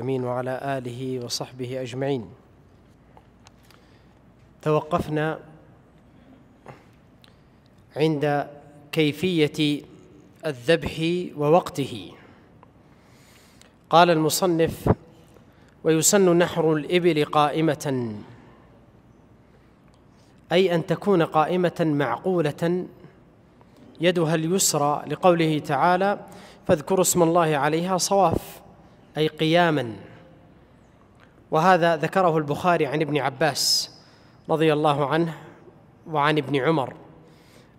آمين وعلى آله وصحبه أجمعين. توقفنا عند كيفية الذبح ووقته. قال المصنف: ويسن نحر الإبل قائمة، أي أن تكون قائمة معقولة يدها اليسرى، لقوله تعالى: فاذكروا اسم الله عليها صواف، أي قياما. وهذا ذكره البخاري عن ابن عباس رضي الله عنه وعن ابن عمر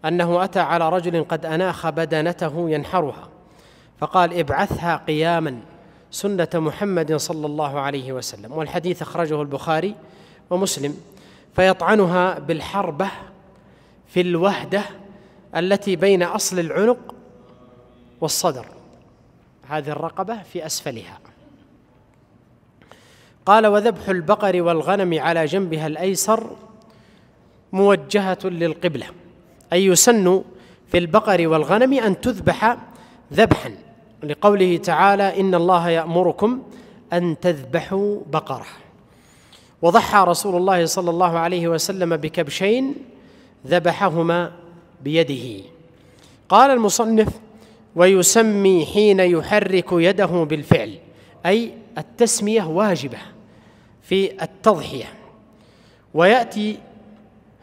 أنه أتى على رجل قد أناخ بدنته ينحرها، فقال: ابعثها قياما سنة محمد صلى الله عليه وسلم. والحديث أخرجه البخاري ومسلم. فيطعنها بالحربة في الوهدة التي بين أصل العنق والصدر، هذه الرقبة في أسفلها. قال: وذبح البقر والغنم على جنبها الأيسر موجهة للقبلة، أي يسن في البقر والغنم أن تذبح ذبحا، لقوله تعالى: إن الله يأمركم أن تذبحوا بقرة. وضحى رسول الله صلى الله عليه وسلم بكبشين ذبحهما بيده. قال المصنف: ويسمي حين يحرك يده بالفعل، أي التسمية واجبة في التضحية. ويأتي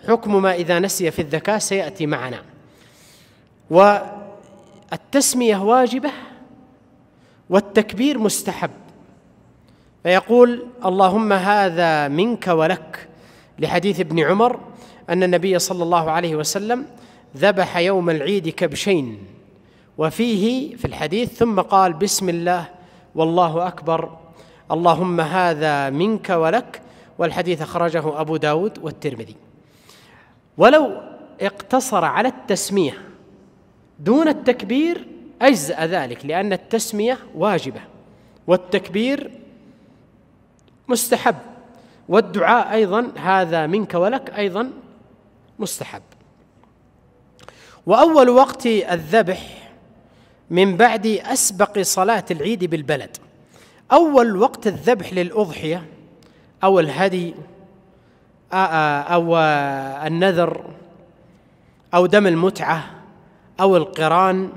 حكم ما إذا نسي في الذكاء سيأتي معنا. والتسمية واجبة والتكبير مستحب، فيقول: اللهم هذا منك ولك، لحديث ابن عمر أن النبي صلى الله عليه وسلم ذبح يوم العيد كبشين، وفيه في الحديث: ثم قال: بسم الله والله أكبر، اللهم هذا منك ولك. والحديث أخرجه أبو داود والترمذي. ولو اقتصر على التسمية دون التكبير أجزأ ذلك، لأن التسمية واجبة والتكبير مستحب، والدعاء أيضا هذا منك ولك أيضا مستحب. وأول وقت الذبح من بعد أسبق صلاة العيد بالبلد. أول وقت الذبح للأضحية أو الهدي أو النذر أو دم المتعة أو القران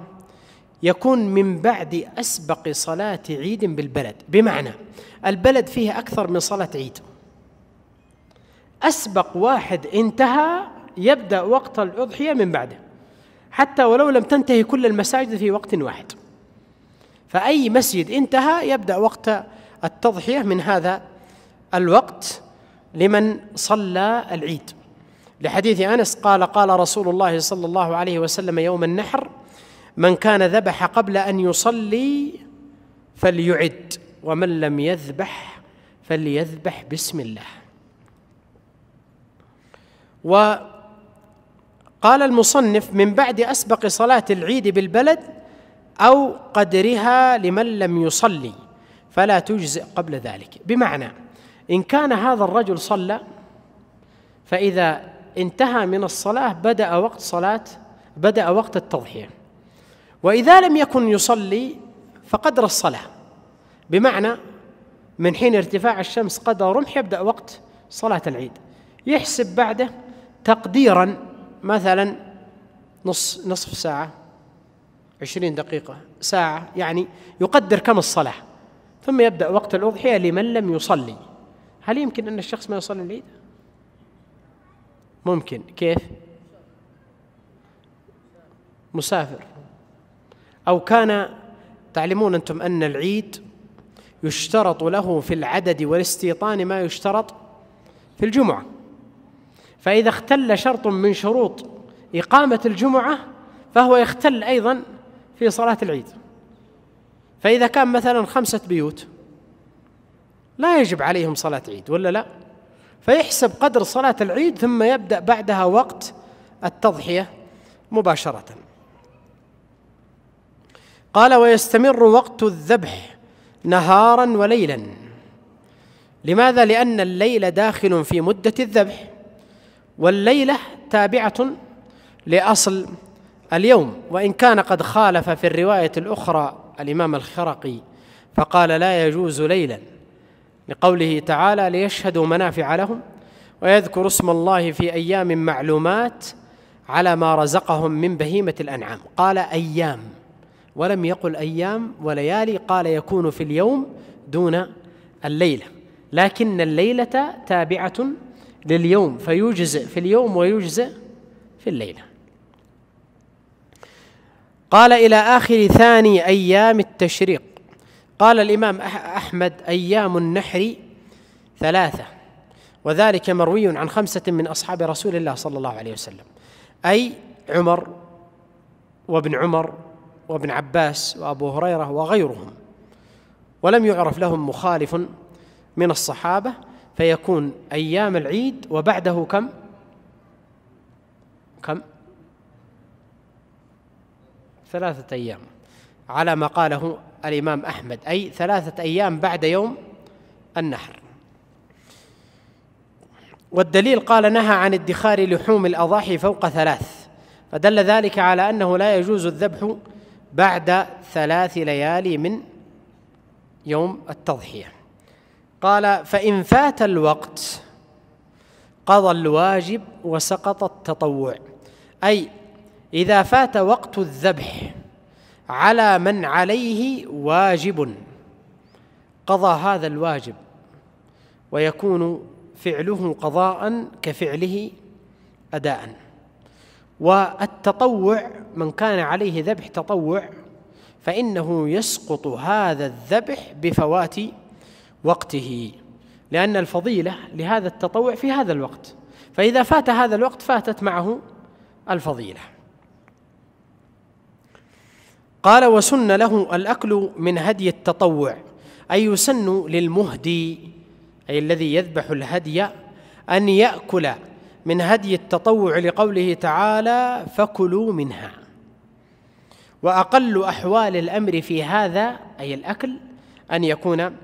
يكون من بعد أسبق صلاة عيد بالبلد، بمعنى البلد فيه أكثر من صلاة عيد، أسبق واحد انتهى يبدأ وقت الأضحية من بعده، حتى ولو لم تنتهي كل المساجد في وقت واحد، فأي مسجد انتهى يبدأ وقت التضحية من هذا الوقت لمن صلى العيد. لحديث أنس قال: قال رسول الله صلى الله عليه وسلم يوم النحر: من كان ذبح قبل أن يصلي فليعد، ومن لم يذبح فليذبح بسم الله. وقال المصنف: من بعد أسبق صلاة العيد بالبلد أو قدرها لمن لم يصلي، فلا تجزئ قبل ذلك. بمعنى إن كان هذا الرجل صلى، فإذا انتهى من الصلاة بدأ وقت التضحية. وإذا لم يكن يصلي فقدر الصلاة، بمعنى من حين ارتفاع الشمس قدر رمح يبدأ وقت صلاة العيد، يحسب بعده تقديرا مثلا نصف ساعة، 20 دقيقة، ساعة، يعني يقدر كم الصلاة، ثم يبدأ وقت الأضحية لمن لم يصلي. هل يمكن أن الشخص ما يصلي العيد؟ ممكن. كيف؟ مسافر، أو كان، تعلمون أنتم أن العيد يشترط له في العدد والاستيطان ما يشترط في الجمعة، فإذا اختل شرط من شروط إقامة الجمعة فهو يختل أيضا في صلاة العيد. فإذا كان مثلا 5 بيوت لا يجب عليهم صلاة عيد، ولا لا؟ فيحسب قدر صلاة العيد ثم يبدأ بعدها وقت التضحية مباشرة. قال: ويستمر وقت الذبح نهارا وليلا. لماذا؟ لأن الليل داخل في مدة الذبح، والليلة تابعة لأصل اليوم، وإن كان قد خالف في الرواية الأخرى الإمام الخرقي فقال لا يجوز ليلا لقوله تعالى ليشهدوا منافع لهم ويذكروا اسم الله في أيام معلومات على ما رزقهم من بهيمة الأنعام. قال أيام ولم يقل أيام وليالي، قال يكون في اليوم دون الليلة، لكن الليلة تابعة لليوم فيجزئ في اليوم ويجزئ في الليلة. قال إلى آخر ثاني أيام التشريق. قال الإمام أحمد أيام النحر 3، وذلك مروي عن 5 من أصحاب رسول الله صلى الله عليه وسلم، أي عمر وابن عمر وابن عباس وأبو هريرة وغيرهم، ولم يعرف لهم مخالف من الصحابة، فيكون أيام العيد وبعده كم 3 أيام على ما قاله الإمام أحمد، أي 3 أيام بعد يوم النحر. والدليل قال نهى عن ادخار لحوم الأضاحي فوق 3، فدل ذلك على أنه لا يجوز الذبح بعد 3 ليالي من يوم التضحية. قال فإن فات الوقت قضى الواجب وسقط التطوع، أي إذا فات وقت الذبح على من عليه واجب قضى هذا الواجب، ويكون فعله قضاء كفعله أداء. والتطوع من كان عليه ذبح تطوع فإنه يسقط هذا الذبح بفوات وقته، لأن الفضيلة لهذا التطوع في هذا الوقت، فإذا فات هذا الوقت فاتت معه الفضيلة. قال وسن له الأكل من هدي التطوع، أي يسن للمهدي أي الذي يذبح الهدي أن يأكل من هدي التطوع لقوله تعالى فكلوا منها. وأقل أحوال الأمر في هذا أي الأكل أن يكون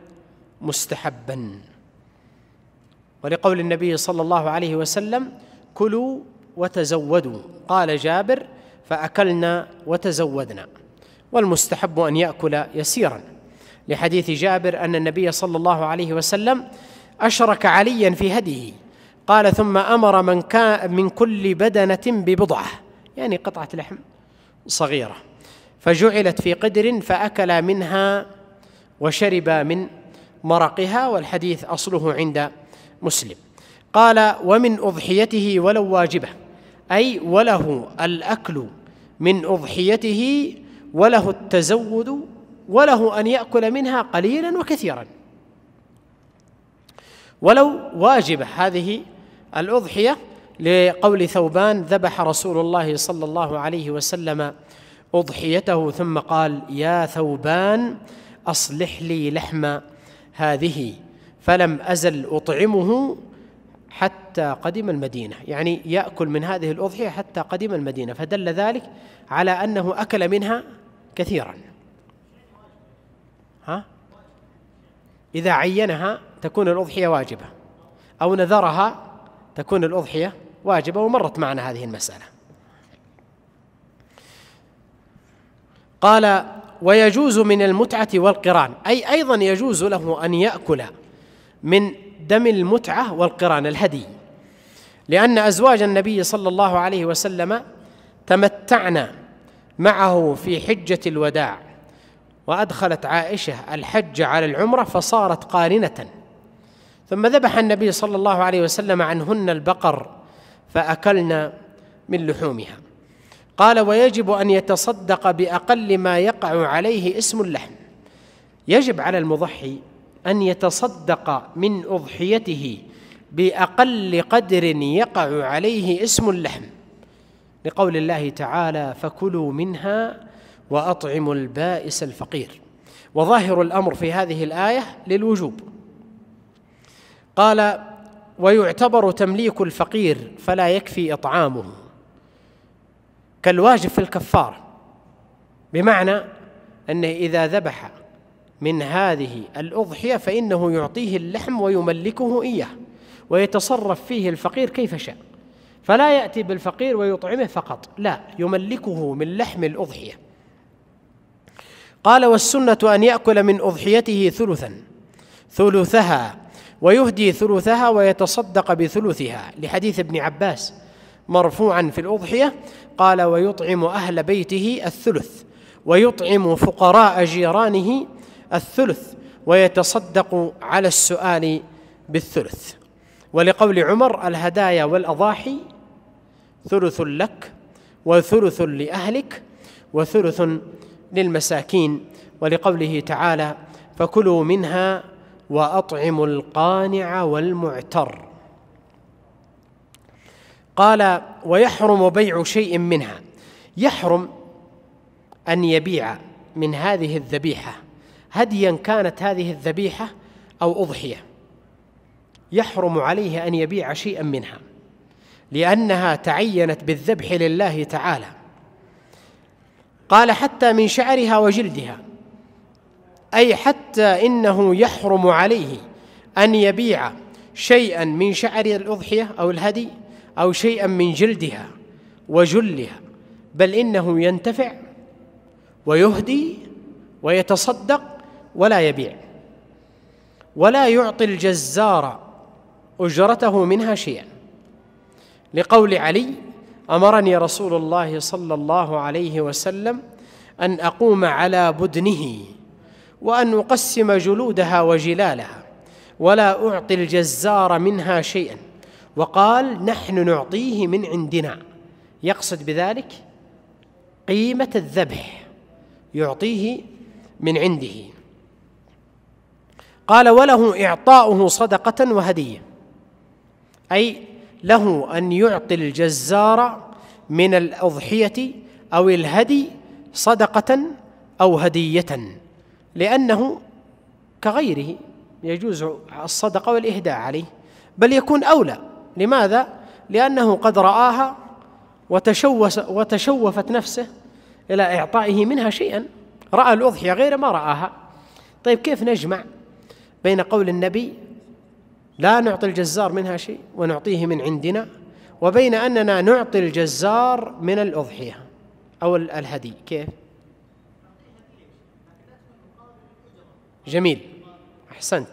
مستحبا، ولقول النبي صلى الله عليه وسلم كلوا وتزودوا، قال جابر فأكلنا وتزودنا، والمستحب أن يأكل يسيرا، لحديث جابر أن النبي صلى الله عليه وسلم أشرك عليا في هديه، قال ثم أمر من كان من كل بدنة ببضعة، يعني قطعة لحم صغيرة، فجعلت في قدر فأكل منها وشرب من مرقها، والحديث أصله عند مسلم. قال ومن أضحيته ولو واجبة، أي وله الأكل من أضحيته وله التزود وله أن يأكل منها قليلا وكثيرا، ولو واجبة هذه الأضحية، لقول ثوبان ذبح رسول الله صلى الله عليه وسلم أضحيته ثم قال يا ثوبان أصلح لي لحم هذه، فلم أزل أطعمه حتى قدم المدينة، يعني يأكل من هذه الأضحية حتى قدم المدينة، فدل ذلك على أنه أكل منها كثيرا. إذا عينها تكون الأضحية واجبة، أو نذرها تكون الأضحية واجبة، ومرت معنا هذه المسألة. قال ويجوز من المتعة والقران، أي أيضا يجوز له أن يأكل من دم المتعة والقران الهدي، لأن أزواج النبي صلى الله عليه وسلم تمتعن معه في حجة الوداع، وأدخلت عائشة الحج على العمرة فصارت قارنة، ثم ذبح النبي صلى الله عليه وسلم عنهن البقر فأكلن من لحومها. قال ويجب أن يتصدق بأقل ما يقع عليه اسم اللحم، يجب على المضحي أن يتصدق من أضحيته بأقل قدر يقع عليه اسم اللحم، لقول الله تعالى فكلوا منها وأطعموا البائس الفقير، وظاهر الأمر في هذه الآية للوجوب. قال ويعتبر تمليك الفقير فلا يكفي إطعامه كالواجب في الكفارة، بمعنى أنه إذا ذبح من هذه الأضحية فإنه يعطيه اللحم ويملكه إياه، ويتصرف فيه الفقير كيف شاء، فلا يأتي بالفقير ويطعمه فقط، لا، يملكه من لحم الأضحية. قال: والسنة أن يأكل من أضحيته ثلثها ويهدي ثلثها ويتصدق بثلثها، لحديث ابن عباس مرفوعا في الأضحية قال: ويطعم أهل بيته الثلث ويطعم فقراء جيرانه الثلث ويتصدق على السؤال بالثلث. ولقول عمر: الهدايا والأضاحي ثلث لك وثلث لأهلك وثلث للمساكين. ولقوله تعالى: فكلوا منها وأطعموا القانع والمعتر. قال: ويحرم بيع شيء منها، يحرم أن يبيع من هذه الذبيحة هديا كانت هذه الذبيحة أو أضحية، يحرم عليه أن يبيع شيئا منها لأنها تعينت بالذبح لله تعالى. قال: حتى من شعرها وجلدها، أي حتى إنه يحرم عليه أن يبيع شيئا من شعر الأضحية أو الهدي أو شيئا من جلدها وجلها، بل إنه ينتفع ويهدي ويتصدق ولا يبيع، ولا يعطي الجزار أجرته منها شيئا، لقول علي: أمرني رسول الله صلى الله عليه وسلم أن أقوم على بدنه وأن أقسم جلودها وجلالها ولا أعطي الجزار منها شيئا، وقال: نحن نعطيه من عندنا، يقصد بذلك قيمة الذبح، يعطيه من عنده. قال: وله إعطاؤه صدقة وهدية، أي له أن يعطي الجزار من الأضحية أو الهدي صدقة أو هدية، لأنه كغيره يجوز الصدقة والإهداء عليه، بل يكون أولى. لماذا؟ لأنه قد رآها وتشوفت نفسه إلى إعطائه منها شيئا، رأى الأضحية غير ما رآها. طيب كيف نجمع بين قول النبي لا نعطي الجزار منها شيء ونعطيه من عندنا، وبين أننا نعطي الجزار من الأضحية أو الهدي؟ كيف؟ جميل، أحسنت.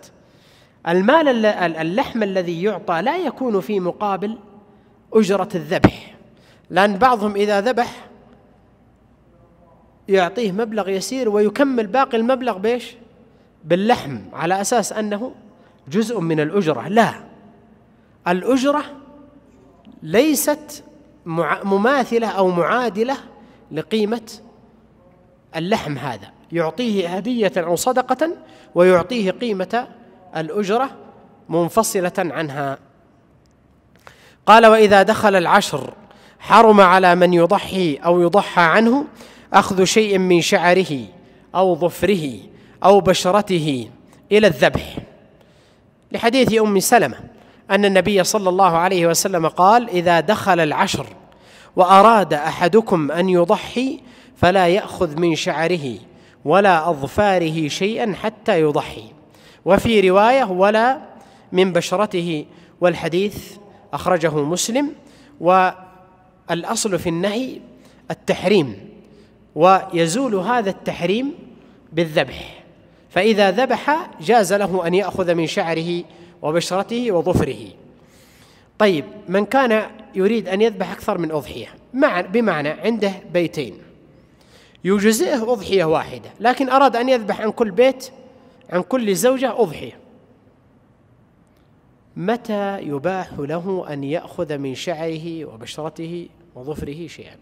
المال اللحم الذي يعطى لا يكون في مقابل أجرة الذبح، لأن بعضهم إذا ذبح يعطيه مبلغ يسير ويكمل باقي المبلغ بيش؟ باللحم، على أساس أنه جزء من الأجرة. لا، الأجرة ليست مماثلة أو معادلة لقيمة اللحم، هذا يعطيه هدية أو صدقة ويعطيه قيمة الأجرة منفصلة عنها. قال: وإذا دخل العشر حرم على من يضحي أو يضحى عنه أخذ شيء من شعره أو ظفره أو بشرته إلى الذبح، لحديث أم سلمة أن النبي صلى الله عليه وسلم قال: إذا دخل العشر وأراد أحدكم أن يضحي فلا يأخذ من شعره ولا أظفاره شيئا حتى يضحي، وفي رواية: ولا من بشرته، والحديث أخرجه مسلم. والأصل في النهي التحريم، ويزول هذا التحريم بالذبح، فإذا ذبح جاز له أن يأخذ من شعره وبشرته وظفره. طيب، من كان يريد أن يذبح أكثر من أضحية، بمعنى عنده بيتين يجزئه أضحية واحدة، لكن أراد أن يذبح عن كل بيت عن كل زوجة أضحية، متى يباح له أن يأخذ من شعره وبشرته وظفره شيئا؟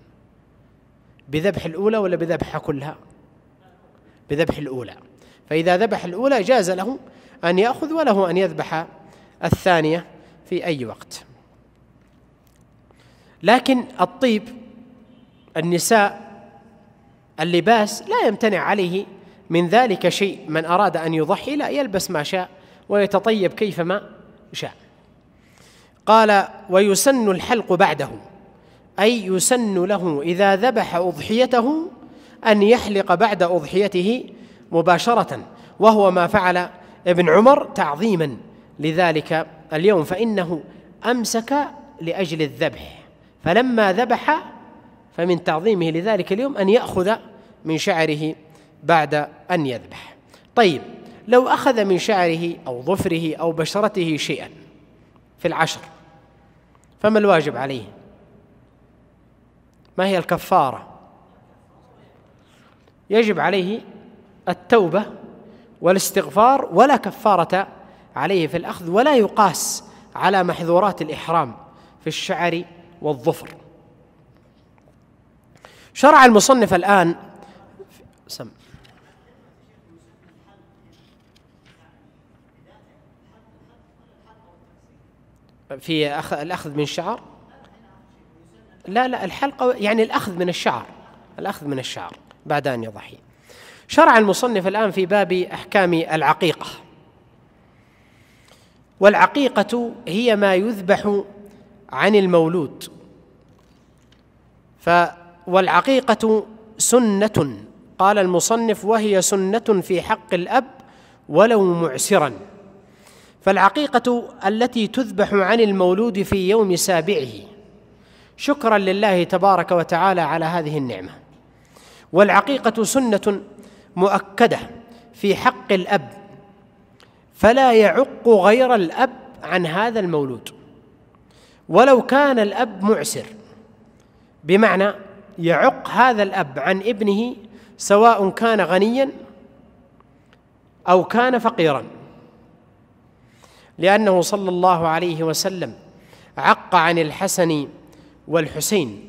بذبح الأولى ولا بذبحها كلها؟ بذبح الأولى. فإذا ذبح الأولى جاز له أن يأخذ، وله أن يذبح الثانية في أي وقت. لكن الطيب، النساء، اللباس لا يمتنع عليه من ذلك شيء. من أراد أن يضحي لا يلبس ما شاء ويتطيب كيفما شاء. قال: ويسن الحلق بعده، أي يسن له إذا ذبح أضحيته أن يحلق بعد أضحيته مباشرة، وهو ما فعل ابن عمر تعظيما لذلك اليوم، فإنه أمسك لأجل الذبح، فلما ذبح فمن تعظيمه لذلك اليوم أن يأخذ من شعره بعد أن يذبح. طيب، لو أخذ من شعره أو ظفره أو بشرته شيئا في العشر فما الواجب عليه؟ ما هي الكفارة؟ يجب عليه التوبة والاستغفار، ولا كفارة عليه في الأخذ، ولا يقاس على محظورات الإحرام في الشعر والظفر. شرع المصنف الآن في الأخذ من الشعر. لا الحلقة يعني الأخذ من الشعر، الأخذ من الشعر بعد أن يضحي. شرع المصنف الآن في باب أحكام العقيقة. والعقيقة هي ما يذبح عن المولود، والعقيقة سنة، قال المصنف وهي سنة في حق الأب ولو معسرا. فالعقيقة التي تذبح عن المولود في يوم سابعه شكرا لله تبارك وتعالى على هذه النعمة. والعقيقة سنة مؤكدة في حق الأب، فلا يعق غير الأب عن هذا المولود ولو كان الأب معسر، بمعنى يعق هذا الأب عن ابنه سواء كان غنيا أو كان فقيرا، لأنه صلى الله عليه وسلم عق عن الحسن والحسين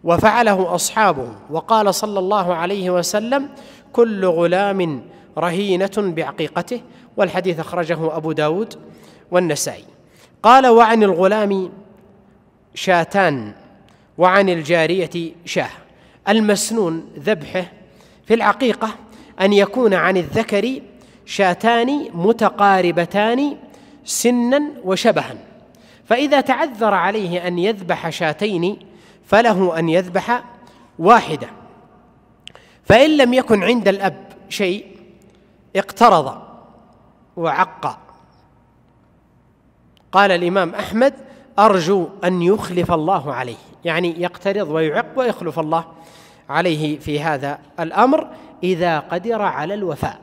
وفعله أصحابه، وقال صلى الله عليه وسلم كل غلام رهينة بعقيقته، والحديث أخرجه أبو داود والنسائي. قال وعن الغلام شاتان وعن الجارية شاه. المسنون ذبحه في العقيقة أن يكون عن الذكر شاتان متقاربتان سنا وشبها، فإذا تعذر عليه أن يذبح شاتين فله أن يذبح واحدة. فإن لم يكن عند الأب شيء اقترض وعق. قال الإمام أحمد أرجو أن يخلف الله عليه، يعني يقترض ويعق ويخلف الله عليه في هذا الأمر إذا قدر على الوفاء.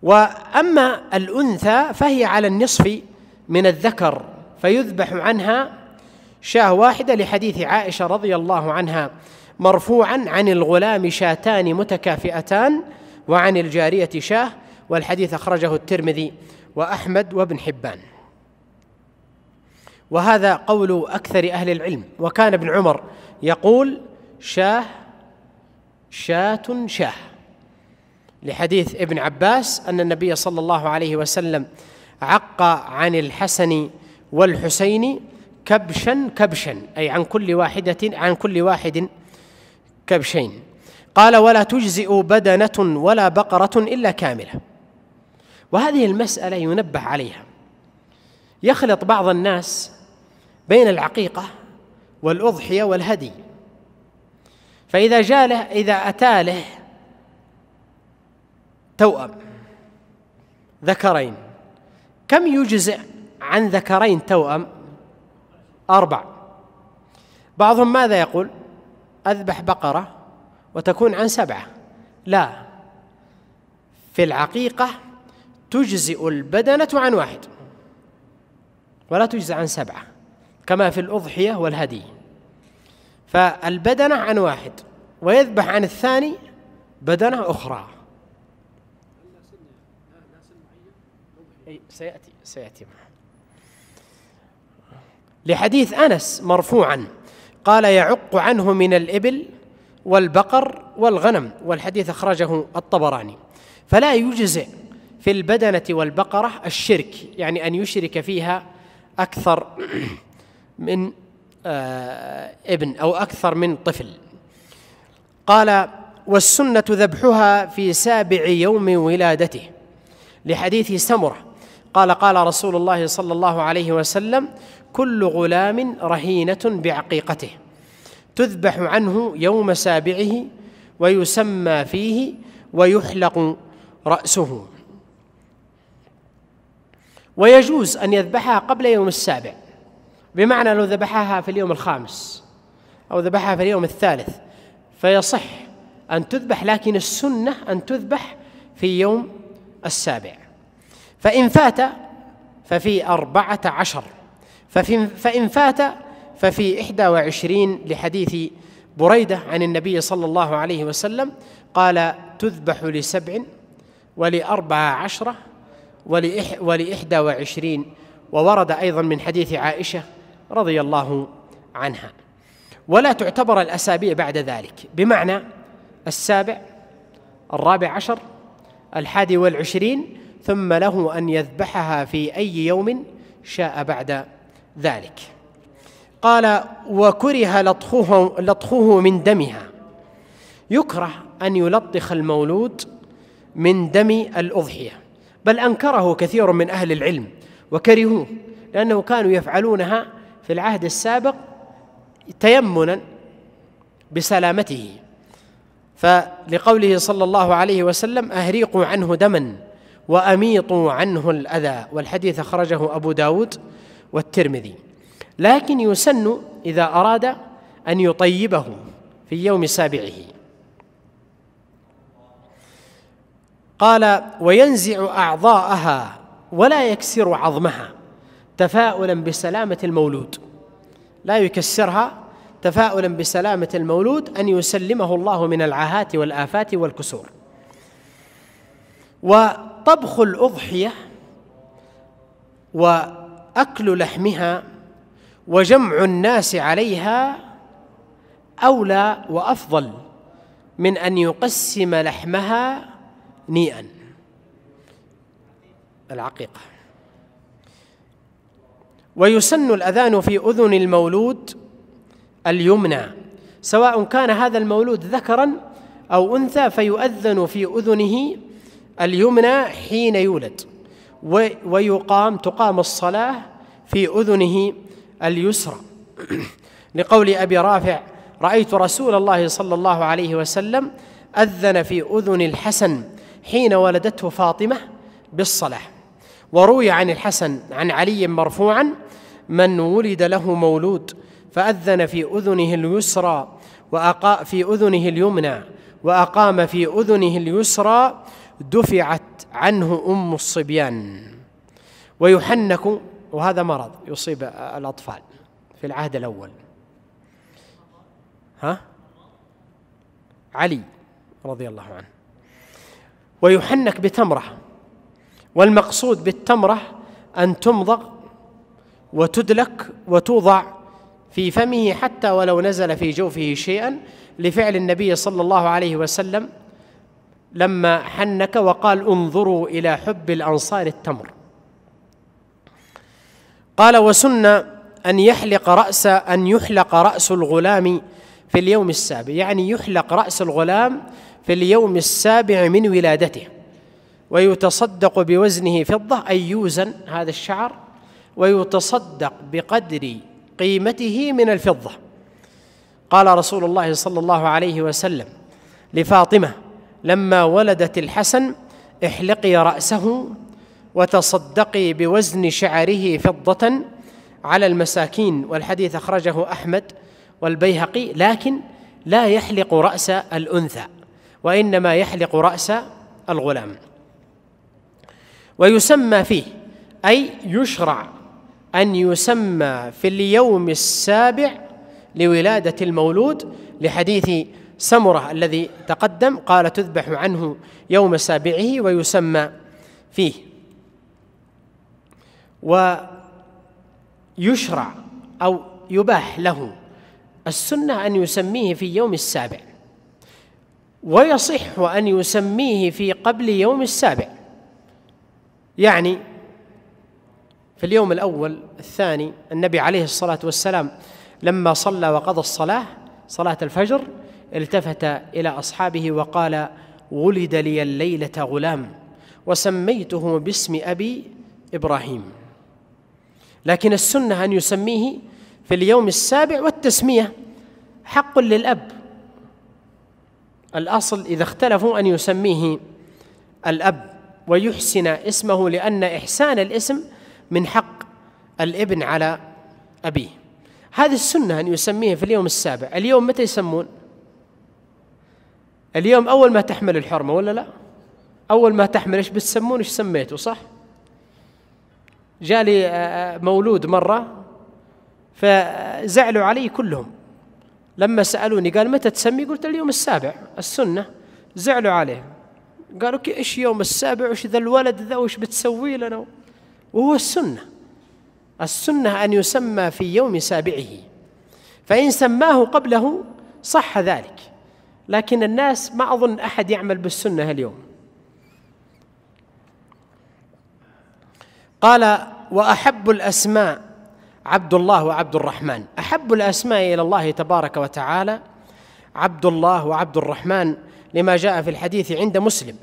وأما الأنثى فهي على النصف من الذكر، فيذبح عنها شاة واحدة، لحديث عائشة رضي الله عنها مرفوعا عن الغلام شاتان متكافئتان وعن الجارية شاه، والحديث أخرجه الترمذي وأحمد وابن حبان. وهذا قول أكثر أهل العلم. وكان ابن عمر يقول شاه شاه، لحديث ابن عباس أن النبي صلى الله عليه وسلم عق عن الحسن والحسين كبشا، أي عن كل واحد كبشين. قال ولا تجزئ بدنة ولا بقرة إلا كاملة. وهذه المسألة ينبه عليها. يخلط بعض الناس بين العقيقة والأضحية والهدي، إذا أتى له توأم ذكرين كم يجزئ عن ذكرين توأم؟ 4. بعضهم ماذا يقول؟ أذبح بقرة وتكون عن 7. لا، في العقيقة تجزئ البدنة عن 1 ولا تجزئ عن 7 كما في الأضحية والهدي. فالبدنة عن 1 ويذبح عن الثاني بدنة أخرى. سيأتي لحديث أنس مرفوعا قال يعق عنه من الإبل والبقر والغنم، والحديث أخرجه الطبراني. فلا يجزئ في البدنة والبقرة الشرك، يعني أن يشرك فيها أكثر من ابن أو أكثر من طفل. قال والسنة ذبحها في 7 يوم ولادته، لحديث سمرة قال قال رسول الله صلى الله عليه وسلم كل غلام رهينة بعقيقته تذبح عنه يوم 7 ويسمى فيه ويحلق رأسه. ويجوز أن يذبحها قبل يوم 7، بمعنى لو ذبحها في اليوم 5 أو ذبحها في اليوم 3 فيصح أن تذبح، لكن السنة أن تذبح في يوم السابع. فإن فات ففي 14، فإن فات ففي 21، لحديث بريدة عن النبي صلى الله عليه وسلم قال: تذبح ل7 ول14 ول21. وورد أيضا من حديث عائشة رضي الله عنها. ولا تعتبر الأسابيع بعد ذلك، بمعنى 7، 14، 21، ثم له أن يذبحها في أي يوم شاء بعد ذلك. قال: وكره لطخه من دمها. يكره أن يلطخ المولود من دم الأضحية، بل أنكره كثير من أهل العلم وكرهوه، لأنه كانوا يفعلونها في العهد السابق تيمنا بسلامته، فلقوله صلى الله عليه وسلم: أهريقوا عنه دما وأميطوا عنه الأذى، والحديث أخرجه أبو داود والترمذي. لكن يسن إذا أراد أن يطيبه في يوم سابعه. قال: وينزع أعضاءها ولا يكسر عظمها تفاؤلا بسلامة المولود، لا يكسرها تفاؤلا بسلامة المولود أن يسلمه الله من العاهات والآفات والكسور. وطبخ الأضحية وأكل لحمها وجمع الناس عليها أولى وأفضل من أن يقسم لحمها نيئا، العقيقة. ويسن الأذان في أذن المولود اليمنى، سواء كان هذا المولود ذكرا أو أنثى، فيؤذن في أذنه اليمنى حين يولد، تقام الصلاة في أذنه اليسرى، لقول أبي رافع: رأيت رسول الله صلى الله عليه وسلم أذن في أذن الحسن حين ولدته فاطمة بالصلاة. وروي عن الحسن عن علي مرفوعا: من ولد له مولود فأذن في أذنه اليسرى في أذنه اليمنى وأقام في أذنه اليسرى دفعت عنه أم الصبيان. ويحنك، وهذا مرض يصيب الأطفال في العهد الأول. علي رضي الله عنه. ويحنك بتمرة، والمقصود بالتمرة أن تمضغ وتدلك وتوضع في فمه حتى ولو نزل في جوفه شيئا، لفعل النبي صلى الله عليه وسلم لما حنك وقال: انظروا إلى حب الأنصار التمر. قال: وسن أن يحلق رأس الغلام في اليوم السابع، يعني يحلق رأس الغلام في اليوم السابع من ولادته، ويتصدق بوزنه فضة، أي يوزن هذا الشعر ويتصدق بقدر قيمته من الفضة. قال رسول الله صلى الله عليه وسلم لفاطمة لما ولدت الحسن: احلقي رأسه وتصدقي بوزن شعره فضة على المساكين، والحديث أخرجه أحمد والبيهقي، لكن لا يحلق رأس الأنثى، وإنما يحلق رأس الغلام. ويسمى فيه، أي يشرع أن يسمى في اليوم السابع لولادة المولود، لحديث سمرة الذي تقدم قال: تذبح عنه يوم سابعه ويسمى فيه. ويشرع أو يباح له السنة أن يسميه في يوم السابع، ويصح أن يسميه في قبل يوم السابع، يعني في اليوم الأول الثاني. النبي عليه الصلاة والسلام لما صلى وقضى الصلاة، صلاة الفجر، التفت إلى أصحابه وقال: ولد لي الليلة غلام وسميته باسم أبي إبراهيم. لكن السنة أن يسميه في اليوم السابع، والتسمية حق للأب. الأصل إذا اختلفوا أن يسميه الأب ويحسن اسمه، لأن إحسان الاسم من حق الابن على أبيه. هذه السنة أن يسميه في اليوم السابع. اليوم متى يسمون؟ اليوم أول ما تحمل الحرمة ولا لا؟ أول ما تحمل إيش بتسمون؟ إيش سميته؟ صح؟ جالي مولود مرة فزعلوا علي كلهم لما سألوني، قال متى تسمي؟ قلت اليوم السابع السنة. زعلوا عليه، قالوا إيش يوم السابع وإيش ذا الولد ذا وإيش بتسوي لنا؟ وهو السنة أن يسمى في يوم سابعه، فإن سماه قبله صح ذلك، لكن الناس ما أظن أحد يعمل بالسنة اليوم. قال وأحب الأسماء عبد الله وعبد الرحمن. أحب الأسماء إلى الله تبارك وتعالى عبد الله وعبد الرحمن، لما جاء في الحديث عند مسلم: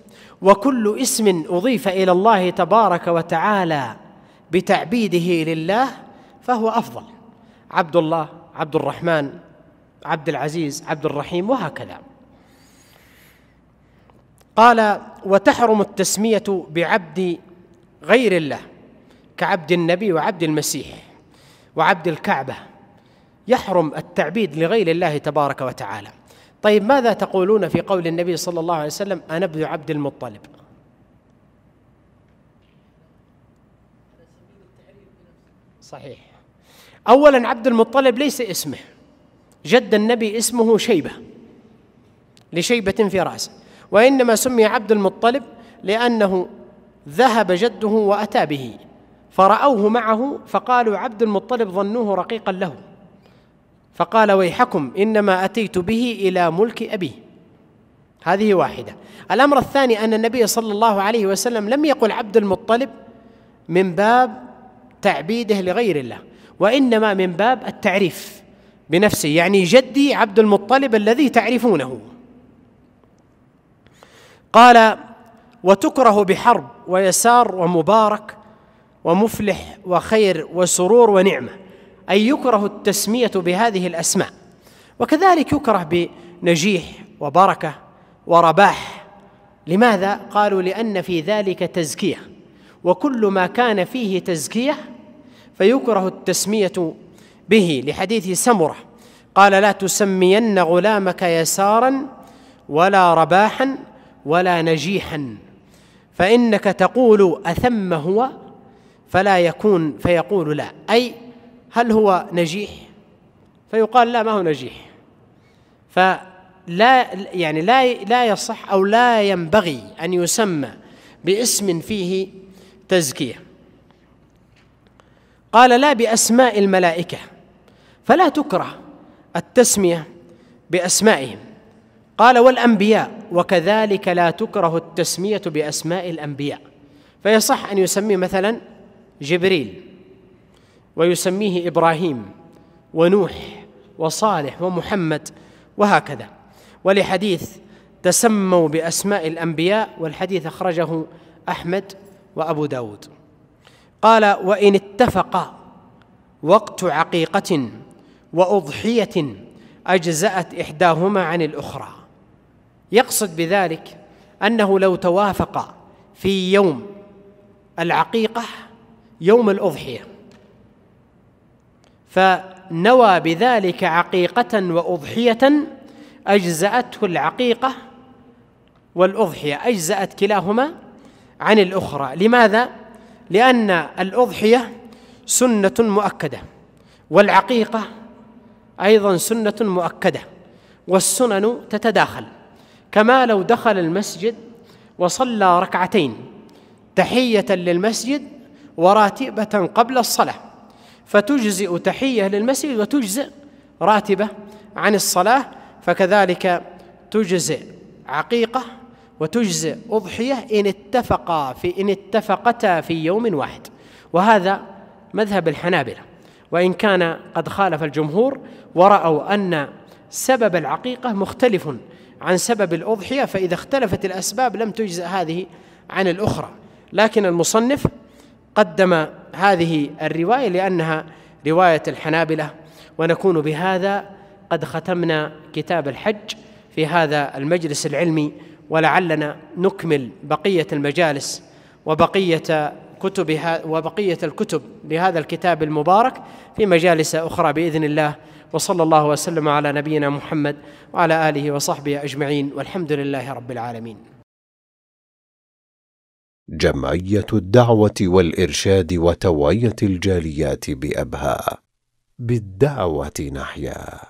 وكل اسم أضيف إلى الله تبارك وتعالى بتعبيده لله فهو أفضل. عبد الله، عبد الرحمن، عبد العزيز، عبد الرحيم، وهكذا. قال وتحرم التسمية بعبد غير الله كعبد النبي وعبد المسيح وعبد الكعبة، يحرم التعبيد لغير الله تبارك وتعالى. طيب ماذا تقولون في قول النبي صلى الله عليه وسلم: أنا ابن عبد المطلب؟ صحيح. أولا عبد المطلب ليس اسمه، جد النبي اسمه شيبة لشيبة في رأسه، وإنما سمي عبد المطلب لأنه ذهب جده وأتى به فرأوه معه فقالوا عبد المطلب، ظنوه رقيقا له، فقال ويحكم إنما أتيت به إلى ملك أبيه. هذه واحدة. الأمر الثاني أن النبي صلى الله عليه وسلم لم يقل عبد المطلب من باب تعبيده لغير الله، وإنما من باب التعريف بنفسه، يعني جدي عبد المطلب الذي تعرفونه. قال وتكره بحرب ويسار ومبارك ومفلح وخير وسرور ونعمة، أي يكره التسمية بهذه الأسماء. وكذلك يكره بنجيح وبركة ورباح. لماذا؟ قالوا لأن في ذلك تزكية، وكل ما كان فيه تزكية فيكره التسمية به، لحديث سمرة قال لا تسمين غلامك يسارا ولا رباحا ولا نجيحا، فإنك تقول أثم هو فلا يكون، فيقول لا، أي هل هو نجيح؟ فيقال لا، ما هو نجيح. فلا يعني لا يصح أو لا ينبغي أن يسمى باسم فيه تزكية. قال لا بأسماء الملائكة، فلا تكره التسمية بأسمائهم. قال والأنبياء، وكذلك لا تكره التسمية بأسماء الأنبياء، فيصح أن يسميه مثلا جبريل ويسميه إبراهيم ونوح وصالح ومحمد وهكذا، ولحديث تسموا بأسماء الأنبياء، والحديث أخرجه أحمد وأبو داود. قال وإن اتفق وقت عقيقة وأضحية أجزأت إحداهما عن الأخرى، يقصد بذلك أنه لو توافق في يوم العقيقة يوم الأضحية فنوى بذلك عقيقة وأضحية أجزأته العقيقة والأضحية، أجزأت كلاهما عن الأخرى. لماذا؟ لأن الأضحية سنة مؤكدة، والعقيقة أيضا سنة مؤكدة، والسنن تتداخل، كما لو دخل المسجد وصلى ركعتين تحية للمسجد وراتبة قبل الصلاة، فتجزئ تحية للمسجد وتجزئ راتبة عن الصلاة، فكذلك تجزئ عقيقة وتجزئ أضحية إن اتفقتا في يوم واحد. وهذا مذهب الحنابلة، وإن كان قد خالف الجمهور ورأوا أن سبب العقيقة مختلف عن سبب الأضحية، فإذا اختلفت الأسباب لم تجزئ هذه عن الأخرى. لكن المصنف قدم هذه الرواية لأنها رواية الحنابلة. ونكون بهذا قد ختمنا كتاب الحج في هذا المجلس العلمي، ولعلنا نكمل بقية المجالس وبقية الكتب لهذا الكتاب المبارك في مجالس أخرى بإذن الله. وصلى الله وسلم على نبينا محمد وعلى آله وصحبه أجمعين، والحمد لله رب العالمين. جمعية الدعوة والإرشاد وتوعية الجاليات بأبها، بالدعوة نحيا.